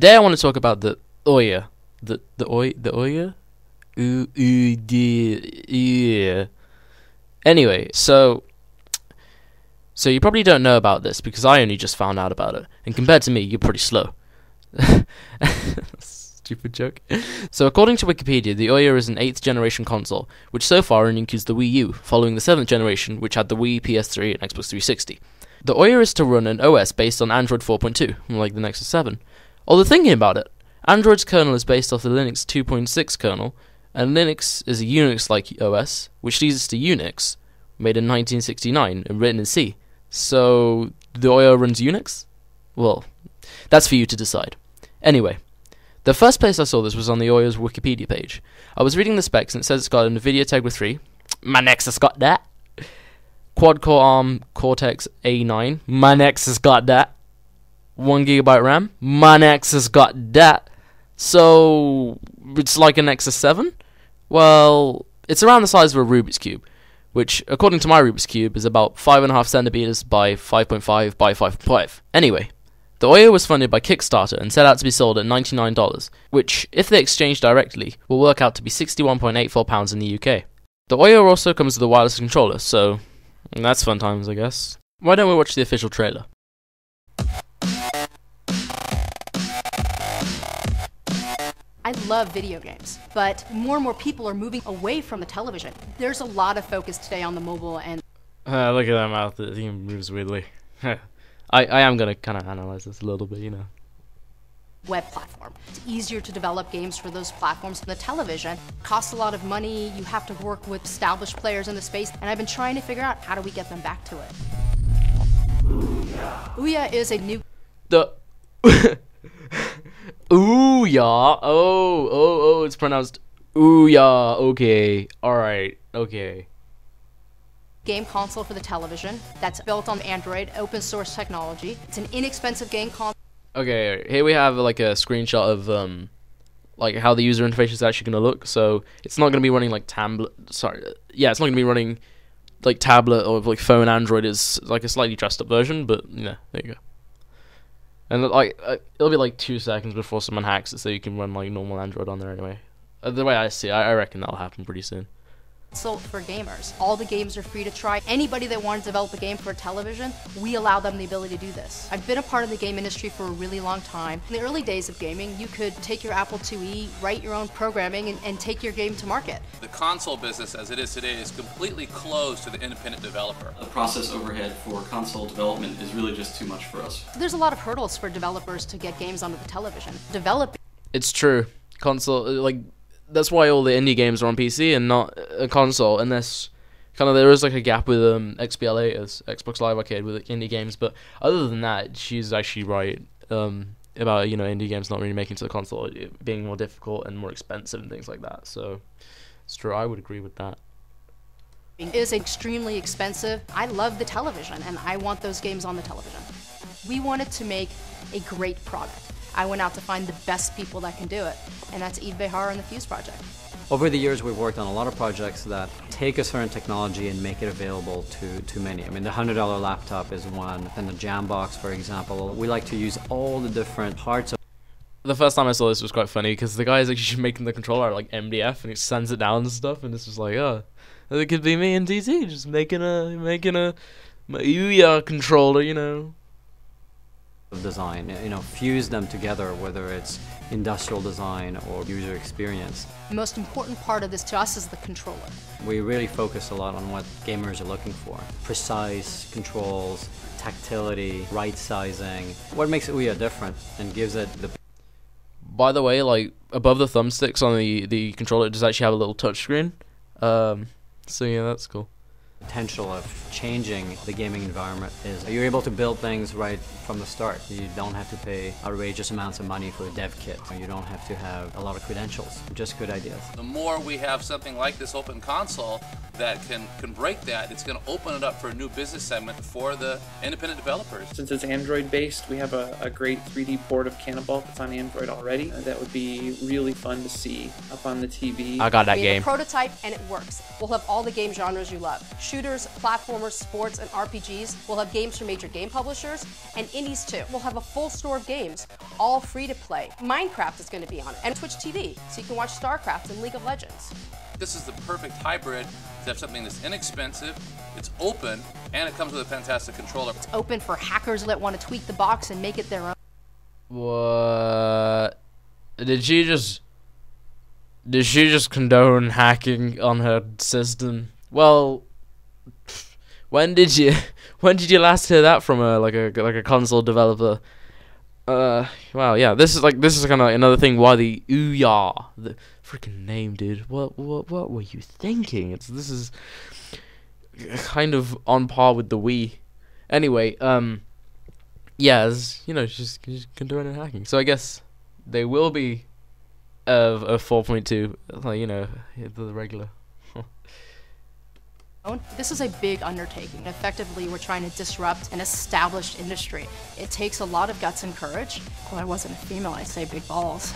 Today I want to talk about the Ouya. The Ouya? Yeah. Anyway, so you probably don't know about this because I only just found out about it. And compared to me, you're pretty slow. Stupid joke. So according to Wikipedia, the Ouya is an 8th generation console, which so far only includes the Wii U, following the 7th generation, which had the Wii, PS3, and Xbox 360. The Ouya is to run an OS based on Android 4.2, like the Nexus 7. Although thinking about it, Android's kernel is based off the Linux 2.6 kernel, and Linux is a Unix-like OS, which leads us to Unix, made in 1969 and written in C. So, the Ouya runs Unix? Well, that's for you to decide. Anyway, the first place I saw this was on the Ouya's Wikipedia page. I was reading the specs and it says it's got a NVIDIA Tegra 3. My Nexus got that. Quad-core ARM Cortex A9. My Nexus got that. 1GB RAM. My Nexus got that. So, it's like a Nexus 7? Well, it's around the size of a Rubik's Cube, which, according to my Rubik's Cube, is about 5.5 centimeters by 5.5 by 5.5. Anyway, the Ouya was funded by Kickstarter and set out to be sold at $99, which, if they exchange directly, will work out to be £61.84 in the UK. The Ouya also comes with a wireless controller, so that's fun times, I guess. Why don't we watch the official trailer? I love video games, but more and more people are moving away from the television. There's a lot of focus today on the mobile and... Look at that mouth, it moves weirdly. I am going to kind of analyze this a little bit, you know. Web platform. It's easier to develop games for those platforms than the television. It costs a lot of money, you have to work with established players in the space, and I've been trying to figure out how do we get them back to it. Ouya is a new... Ouya. Oh, it's pronounced Ouya. Okay. Alright. Okay. Game console for the television that's built on Android, open source technology. It's an inexpensive game console. Okay, here we have like a screenshot of like how the user interface is actually going to look. So it's not going to be running like tablet. It's not going to be running like tablet or like phone Android. Is like a slightly dressed up version, but yeah, there you go. And like it'll be like 2 seconds before someone hacks it, so you can run like normal Android on there anyway. The way I see it, I reckon that'll happen pretty soon. So for gamers, all the games are free to try. Anybody that wants to develop a game for a television, we allow them the ability to do this. I've been a part of the game industry for a really long time. In the early days of gaming, you could take your Apple IIe, write your own programming, and take your game to market. The console business as it is today is completely closed to the independent developer. The process overhead for console development is really just too much for us. There's a lot of hurdles for developers to get games onto the television. It's true. Console, like... That's why all the indie games are on PC and not a console, unless kind of there is like a gap with XBLA as Xbox Live Arcade with like, indie games. But other than that, she's actually right about indie games not really making it to the console, it being more difficult and more expensive and things like that. So it's true. I would agree with that. It is extremely expensive. I love the television, and I want those games on the television. We wanted to make a great product. I went out to find the best people that can do it, and that's Yves Behar and the Fuse Project. Over the years, we've worked on a lot of projects that take a certain technology and make it available to many. I mean, the $100 laptop is one, and the Jambox, for example. We like to use all the different parts of... The first time I saw this was quite funny, because the guy is actually making the controller like MDF, and he sends it down and stuff, and it's just like, oh, it could be me and TT, just making a Ouya controller, you know. Design, fuse them together, whether it's industrial design or user experience. The most important part of this to us is the controller. We really focus a lot on what gamers are looking for. Precise controls, tactility, right sizing. What makes Ouya different and gives it the... By the way, like above the thumbsticks on the controller, it does actually have a little touchscreen. So yeah, that's cool. Potential of changing the gaming environment is you're able to build things right from the start. You don't have to pay outrageous amounts of money for a dev kit. You don't have to have a lot of credentials, just good ideas. The more we have something like this open console, that can break that. It's going to open it up for a new business segment for the independent developers. Since it's Android based, we have a great 3D port of Cannibal that's on Android already. That would be really fun to see up on the TV. I got that We have game. a prototype and it works. We'll have all the game genres you love. Shooters, platformers, sports, and RPGs. We'll have games from major game publishers and indies too. We'll have a full store of games, all free to play. Minecraft is going to be on it, and Twitch TV, so you can watch StarCraft and League of Legends. This is the perfect hybrid to have something that's inexpensive, it's open, and it comes with a fantastic controller. It's open for hackers that want to tweak the box and make it their own. What? Did she just condone hacking on her system? Well, when did you last hear that from a console developer? Wow, yeah, this is kind of another thing why the Ouya, the freaking name, dude. What were you thinking? This is kind of on par with the Wii. Anyway, yeah, she's condoning hacking. So I guess they will be a 4.2, the regular. This is a big undertaking. Effectively, we're trying to disrupt an established industry. It takes a lot of guts and courage. Well, I wasn't a female, I'd say big balls.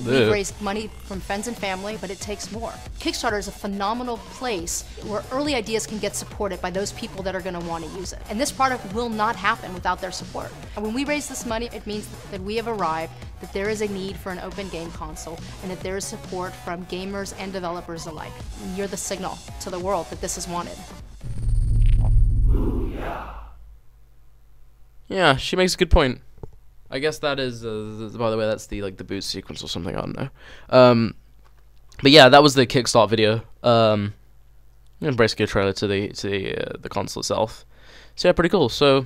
We've raised money from friends and family, but it takes more. Kickstarter is a phenomenal place where early ideas can get supported by those people that are going to want to use it. And this product will not happen without their support. And when we raise this money, it means that we have arrived, that there is a need for an open game console, and that there is support from gamers and developers alike. And you're the signal to the world that this is wanted. Yeah, she makes a good point. I guess that is, by the way, that's the boot sequence or something. I don't know. But yeah, that was the Kickstart video. And basically a trailer to the console itself. So yeah, pretty cool. So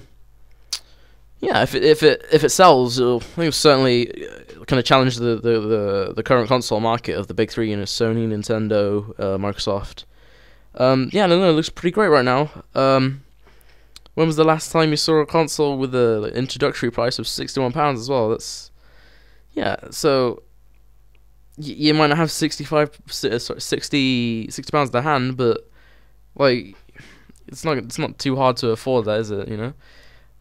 yeah, if it sells, it'll certainly kind of challenge the current console market of the big three, Sony, Nintendo, Microsoft. Yeah, no, it looks pretty great right now. When was the last time you saw a console with an introductory price of £61 as well? That's, yeah, so you might not have 60 £60 to hand, but like it's not too hard to afford that, is it?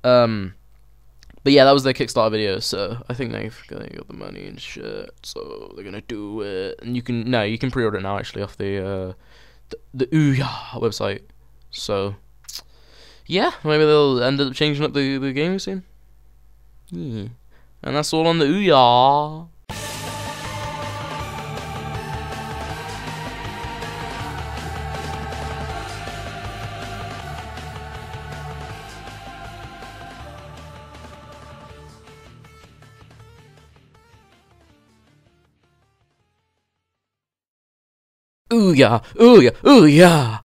But yeah, that was their Kickstarter video, so I think they've got the money and shit, so they're gonna do it. And you can pre-order it now actually off the Ouya website. So yeah, maybe they'll end up changing up the game soon. Yeah. And that's all on the Ouya. Ouya, Ouya, Ouya.